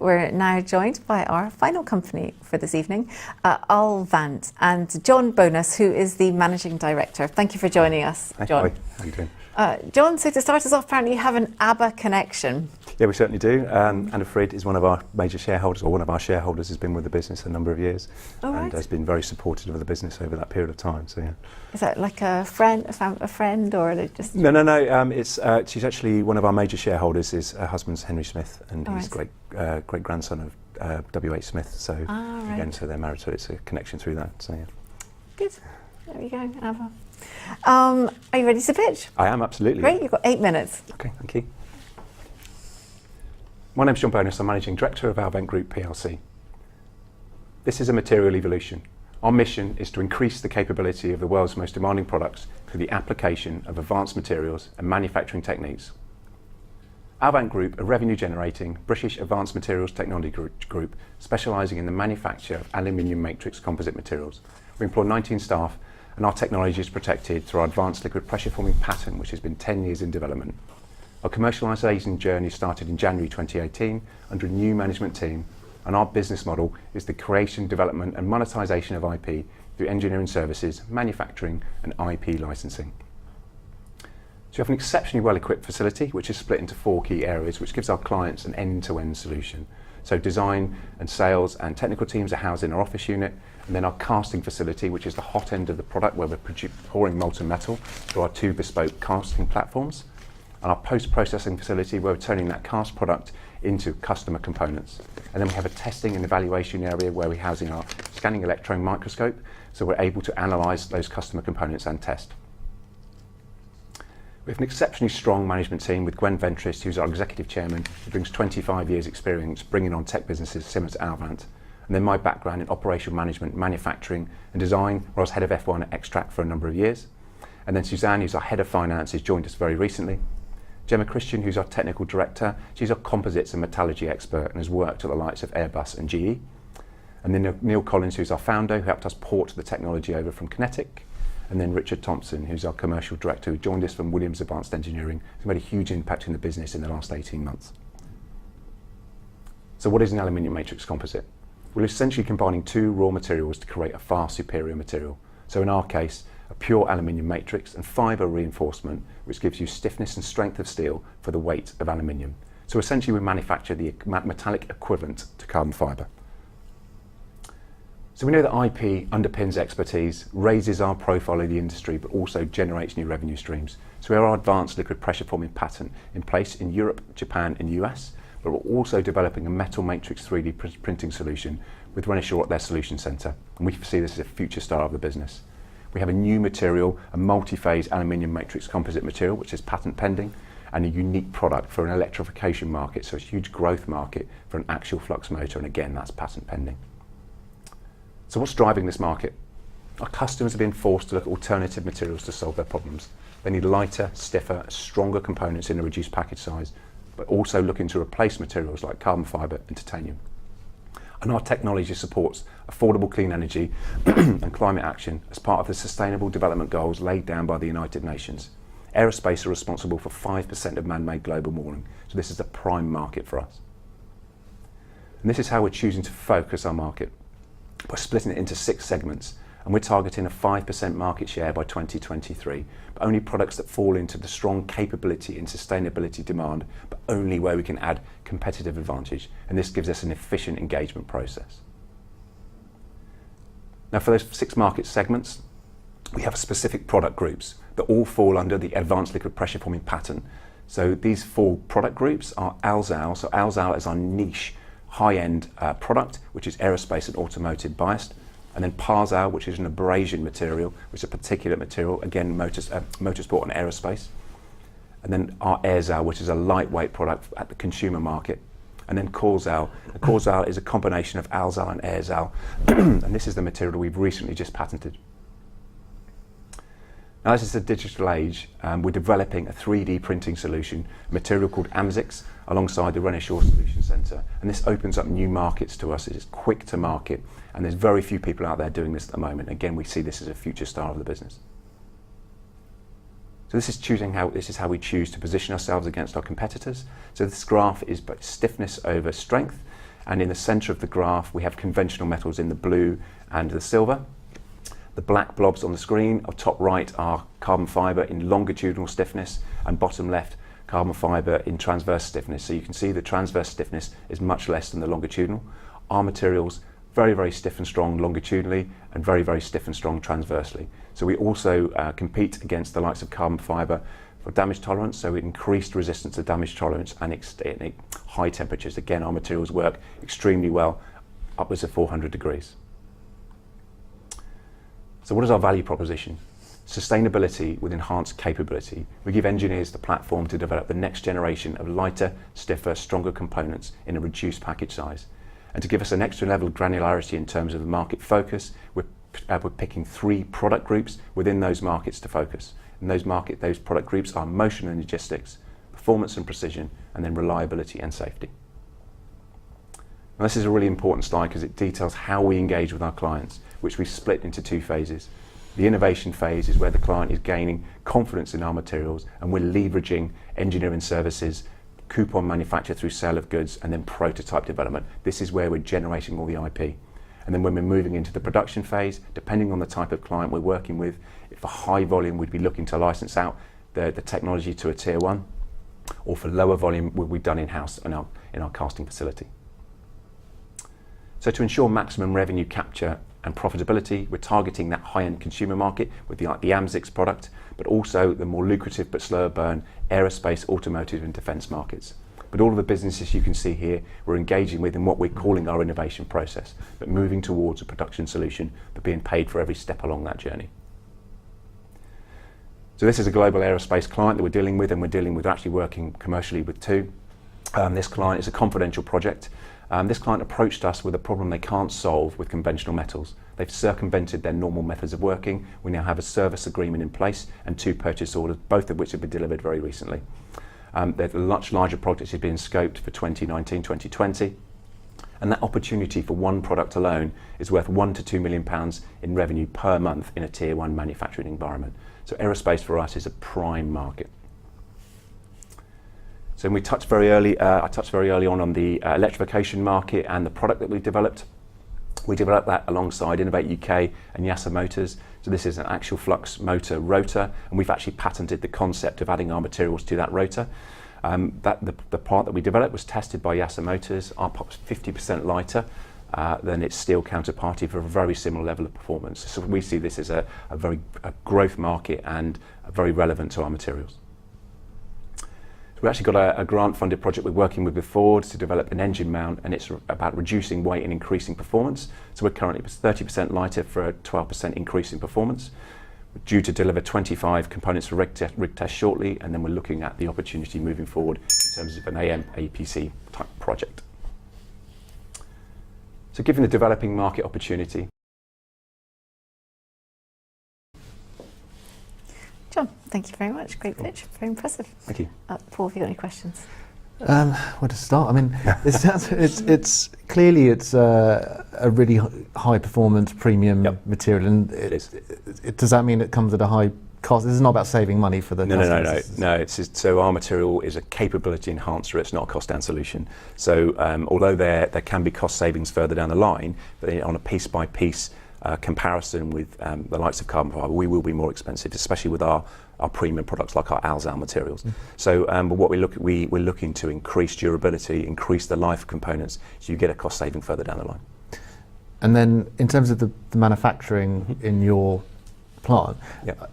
we're now joined by our final company for this evening, Alvant, and John Bonas, who is the Managing Director. Thank you for joining us, John. Hi, how are you doing? John, so to start us off, apparently you have an ABBA connection. Yeah, we certainly do. Anna Frid is one of our major shareholders, or one of our shareholders, has been with the business a number of years, and has been very supportive of the business over that period of time. So yeah. Is that like a friend, a friend, or just? No. She's actually one of our major shareholders. Her husband's Henry Smith, and he's great grandson of W.H. Smith. So again, so they're married. So it's a connection through that. So yeah. Good. There we go, ABBA. Are you ready to pitch? I am, absolutely. Great. You've got 8 minutes. Okay, thank you. My name's John Bonas. I'm Managing Director of Alvant Group plc. This is a material evolution. Our mission is to increase the capability of the world's most demanding products through the application of advanced materials and manufacturing techniques. Alvant Group, a revenue-generating British advanced materials technology group specialising in the manufacture of aluminium matrix composite materials. We employ 19 staff, and our technology is protected through our advanced liquid pressure forming patent, which has been 10 years in development. Our commercialisation journey started in January 2018 under a new management team, and our business model is the creation, development and monetisation of IP through engineering services, manufacturing and IP licensing. So we have an exceptionally well-equipped facility which is split into 4 key areas, which gives our clients an end-to-end solution. So design and sales and technical teams are housed in our office unit, and then our casting facility, which is the hot end of the product where we're pouring molten metal through our 2 bespoke casting platforms, and our post-processing facility where we're turning that cast product into customer components. And then we have a testing and evaluation area where we're housing our scanning electron microscope, so we're able to analyse those customer components and test. We have an exceptionally strong management team with Gwen Ventrist, who's our executive chairman, who brings 25 years experience bringing on tech businesses similar to Alvant. And then my background in operational management, manufacturing and design, where I was head of F1 at Extract for a number of years. And then Suzanne, who's our head of finance, has joined us very recently. Gemma Christian, who's our technical director, she's our composites and metallurgy expert and has worked at the likes of Airbus and GE. And then Neil Collins, who's our founder, who helped us port the technology over from Kinetic. And then Richard Thompson, who's our commercial director, who joined us from Williams Advanced Engineering, who's made a huge impact in the business in the last 18 months. So what is an aluminium matrix composite? We're essentially combining 2 raw materials to create a far superior material. So in our case, a pure aluminium matrix and fibre reinforcement, which gives you stiffness and strength of steel for the weight of aluminium. So essentially we manufacture the metallic equivalent to carbon fibre. So we know that IP underpins expertise, raises our profile in the industry, but also generates new revenue streams. So we have our advanced liquid pressure forming patent in place in Europe, Japan and US, but we're also developing a metal matrix 3D printing solution with Renishaw at their solution centre. And we see this as a future star of the business. We have a new material, a multi-phase aluminium matrix composite material, which is patent pending, and a unique product for an electrification market, so it's a huge growth market for an axial flux motor, and again, that's patent pending. So what's driving this market? Our customers have been forced to look at alternative materials to solve their problems. They need lighter, stiffer, stronger components in a reduced package size, but also looking to replace materials like carbon fibre and titanium. And our technology supports affordable clean energy and climate action as part of the Sustainable Development Goals laid down by the United Nations. Aerospace are responsible for 5% of man-made global warming, so this is a prime market for us. And this is how we're choosing to focus our market. We're splitting it into 6 segments, and we're targeting a 5% market share by 2023, but only products that fall into the strong capability and sustainability demand, but only where we can add competitive advantage, and this gives us an efficient engagement process. Now for those 6 market segments, we have specific product groups that all fall under the advanced liquid pressure forming patent. So these 4 product groups are ALZAL, so ALZAL is our niche high-end product, which is aerospace and automotive biased. And then PARZAL, which is an abrasion material, which is a particulate material, again, motorsport and aerospace. And then our AIRZAL, which is a lightweight product at the consumer market. And then CORZAL. The CORZAL is a combination of ALZAL and AIRZAL, and this is the material we've recently just patented. Now, this is the digital age. We're developing a 3D printing solution, a material called AMSIX, alongside the Renishaw Solution Centre. And this opens up new markets to us. It is quick to market, and there's very few people out there doing this at the moment. Again, we see this as a future star of the business. So this is how we choose to position ourselves against our competitors. So this graph is both stiffness over strength, And in the centre of the graph, we have conventional metals in the blue and the silver. The black blobs on the screen, on top right, are carbon fibre in longitudinal stiffness, and bottom left, carbon fibre in transverse stiffness. So you can see the transverse stiffness is much less than the longitudinal. Our materials, very, very stiff and strong longitudinally, and very, very stiff and strong transversely. So we also compete against the likes of carbon fibre for damage tolerance, so increased resistance to damage tolerance and high temperatures. Again, our materials work extremely well, upwards of 400 degrees. So what is our value proposition? Sustainability with enhanced capability. We give engineers the platform to develop the next generation of lighter, stiffer, stronger components in a reduced package size. And to give us an extra level of granularity in terms of the market focus, we're picking 3 product groups within those markets to focus. And those product groups are motion and logistics, performance and precision, and then reliability and safety. Now, this is a really important slide because it details how we engage with our clients, which we split into 2 phases. The innovation phase is where the client is gaining confidence in our materials, and we're leveraging engineering services, coupon manufacture through sale of goods, and then prototype development. This is where we're generating all the IP. And then when we're moving into the production phase, depending on the type of client we're working with, for high volume, we'd be looking to license out the technology to a tier 1, or for lower volume, we'll be done in-house in our casting facility. So to ensure maximum revenue capture and profitability, we're targeting that high-end consumer market with the AMSIX product, but also the more lucrative but slower burn aerospace, automotive and defence markets. But all of the businesses you can see here, we're engaging with in what we're calling our innovation process, but moving towards a production solution, but being paid for every step along that journey. So this is a global aerospace client that we're dealing with, and we're actually working commercially with 2. This client is a confidential project. This client approached us with a problem they can't solve with conventional metals. They've circumvented their normal methods of working. We now have a service agreement in place and 2 purchase orders, both of which have been delivered very recently. The much larger project is being scoped for 2019-2020. And that opportunity for one product alone is worth £1 to £2 million in revenue per month in a tier 1 manufacturing environment. So aerospace for us is a prime market. So I touched very early on the electrification market and the product that we developed. We developed that alongside Innovate UK and Yasa Motors. So this is an axial flux motor rotor, and we've actually patented the concept of adding our materials to that rotor. The part that we developed was tested by Yasa Motors. Our part's 50% lighter than its steel counterparty for a very similar level of performance. So we see this as a growth market and very relevant to our materials. We actually got a grant-funded project we're working with Ford to develop an engine mount, and it's about reducing weight and increasing performance. So we're currently 30% lighter for a 12% increase in performance. We're due to deliver 25 components for rig test shortly, and then we're looking at the opportunity moving forward in terms of an APC type project. So given the developing market opportunity, John, thank you very much. Great pitch, very impressive. Thank you. Paul, have you got any questions? Where to start? I mean, it's clearly a really high performance premium material, and does that mean it comes at a high cost? This is not about saving money for the customers. No. So our material is a capability enhancer. It's not a cost down solution. So although there can be cost savings further down the line, but on a piece by piece comparison with the likes of carbon fibre, we will be more expensive, especially with our premium products like our Alzal materials. So but what we're looking to increase durability, increase the life of components, so you get a cost saving further down the line. And then in terms of the manufacturing in your plant,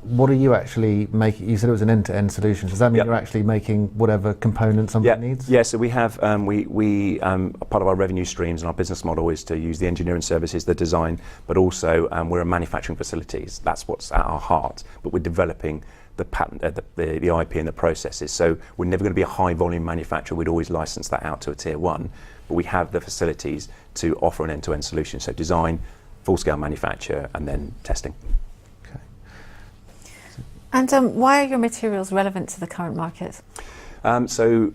what are you actually making? You said it was an end-to-end solution. Does that mean you're actually making whatever component somebody needs? Yeah, so we have, part of our revenue streams and our business model is to use the engineering services, the design, but also we're a manufacturing facilities. That's what's at our heart, but we're developing the patent, the IP and the processes. So we're never going to be a high volume manufacturer. We'd always license that out to a tier 1, but we have the facilities to offer an end-to-end solution. So design, full-scale manufacture, and then testing. And why are your materials relevant to the current market? There's a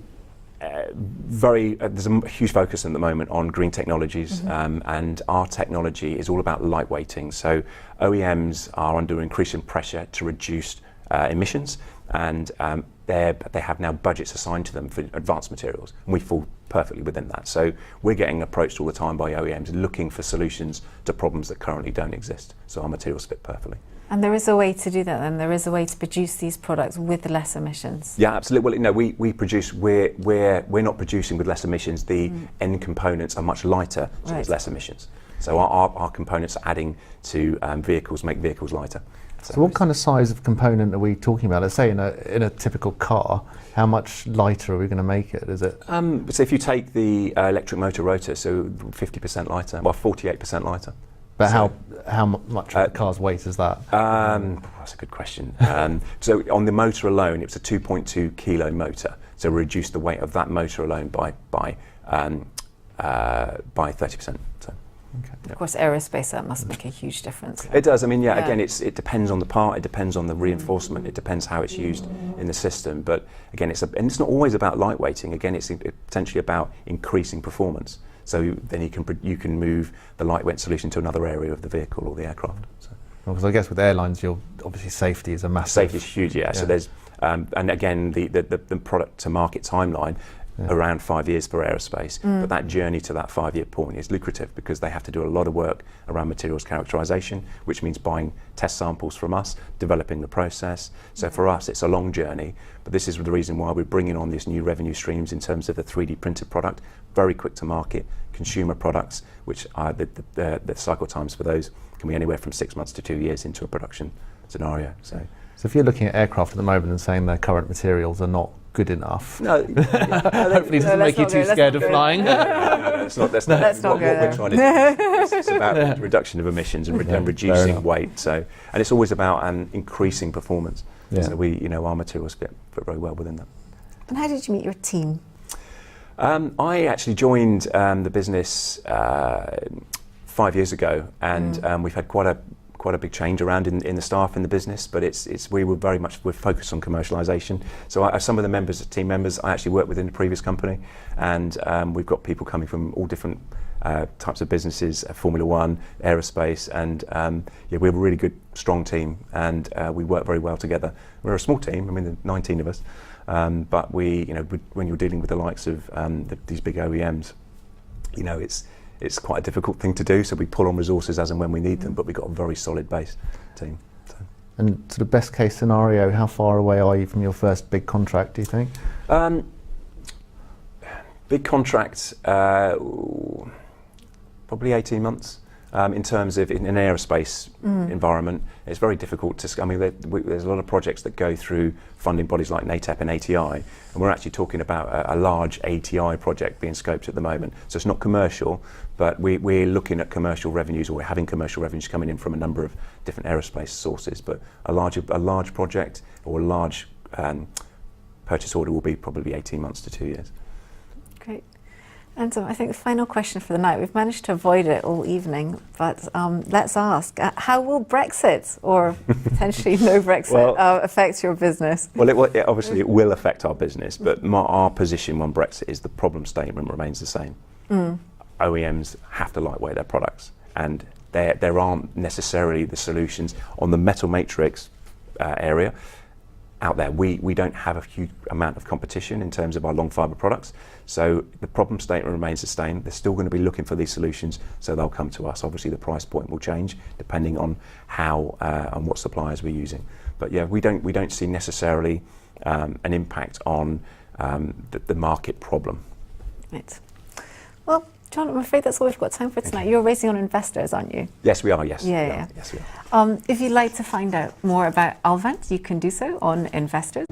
huge focus at the moment on green technologies, and our technology is all about lightweighting. So OEMs are under increasing pressure to reduce emissions, and they have now budgets assigned to them for advanced materials, and we fall perfectly within that. So we're getting approached all the time by OEMs looking for solutions to problems that currently don't exist. So our materials fit perfectly. And there is a way to do that, and there is a way to produce these products with less emissions. Yeah, absolutely. Well, no, we produce. We're not producing with less emissions. The end components are much lighter, so there's less emissions. So our components are adding to vehicles, make vehicles lighter. So what kind of size of component are we talking about? Let's say in a typical car, how much lighter are we going to make it? Is it? So if you take the electric motor rotor, so 50% lighter, well 48% lighter. But so how much of the car's weight is that? That's a good question. So on the motor alone, it was a 2.2 kilo motor. So we reduced the weight of that motor alone by 30%. So. Okay. Of course, aerospace, that must make a huge difference. It does. I mean, yeah. Again, it depends on the part. It depends on the reinforcement. It depends how it's used in the system. But again, it's not always about lightweighting. Again, it's potentially about increasing performance. So then you can move the lightweight solution to another area of the vehicle or the aircraft. So. Because I guess with airlines, obviously safety is a massive. Safety is huge. Yeah. So there's and again the product to market timeline. Around 5 years for aerospace, but that journey to that 5-year point is lucrative because they have to do a lot of work around materials characterization, which means buying test samples from us, developing the process. So for us, it's a long journey, but this is the reason why we're bringing on these new revenue streams in terms of the 3D printed product, very quick to market, consumer products, which are the cycle times for those can be anywhere from 6 months to 2 years into a production scenario. So if you're looking at aircraft at the moment and saying their current materials are not good enough. No, hopefully it doesn't make you too scared of flying. That's not what we're trying to do. It's about reduction of emissions and reducing weight. So, and it's always about increasing performance. Yeah. So our materials fit very well within that. And how did you meet your team? I actually joined the business 5 years ago, and we've had quite a big change around in the staff in the business, but we're focused on commercialisation. So some of the team members I actually worked with in the previous company, and we've got people coming from all different types of businesses, Formula One, Aerospace, and we have a really good, strong team, and we work very well together. We're a small team. I mean, there's 19 of us, but when you're dealing with the likes of these big OEMs, it's quite a difficult thing to do, so we pull on resources as and when we need them, but we've got a very solid base team. So. And sort of best case scenario, how far away are you from your first big contract, do you think? Big contract, probably 18 months. In terms of in an aerospace environment, it's very difficult to. I mean, there's a lot of projects that go through funding bodies like NATEP and ATI, and we're actually talking about a large ATI project being scoped at the moment. So it's not commercial, but we're looking at commercial revenues, or we're having commercial revenues coming in from a number of different aerospace sources. But a large project or a large purchase order will be probably 18 months to 2 years. Great. And I think the final question for the night, we've managed to avoid it all evening, but let's ask, how will Brexit, or potentially no Brexit, affect your business? Well, obviously it will affect our business, but our position on Brexit is the problem statement remains the same. OEMs have to lightweight their products, and there aren't necessarily the solutions on the metal matrix area out there. We don't have a huge amount of competition in terms of our long fibre products, so the problem statement remains the same. They're still going to be looking for these solutions, so they'll come to us. Obviously the price point will change depending on how and what suppliers we're using, but yeah, we don't see necessarily an impact on the market problem. Right. Well, John, I'm afraid that's all we've got time for tonight. You're raising on investors, aren't you? Yes, we are, yes. Yeah. Yes, we are. If you'd like to find out more about Alvant, you can do so on Investors.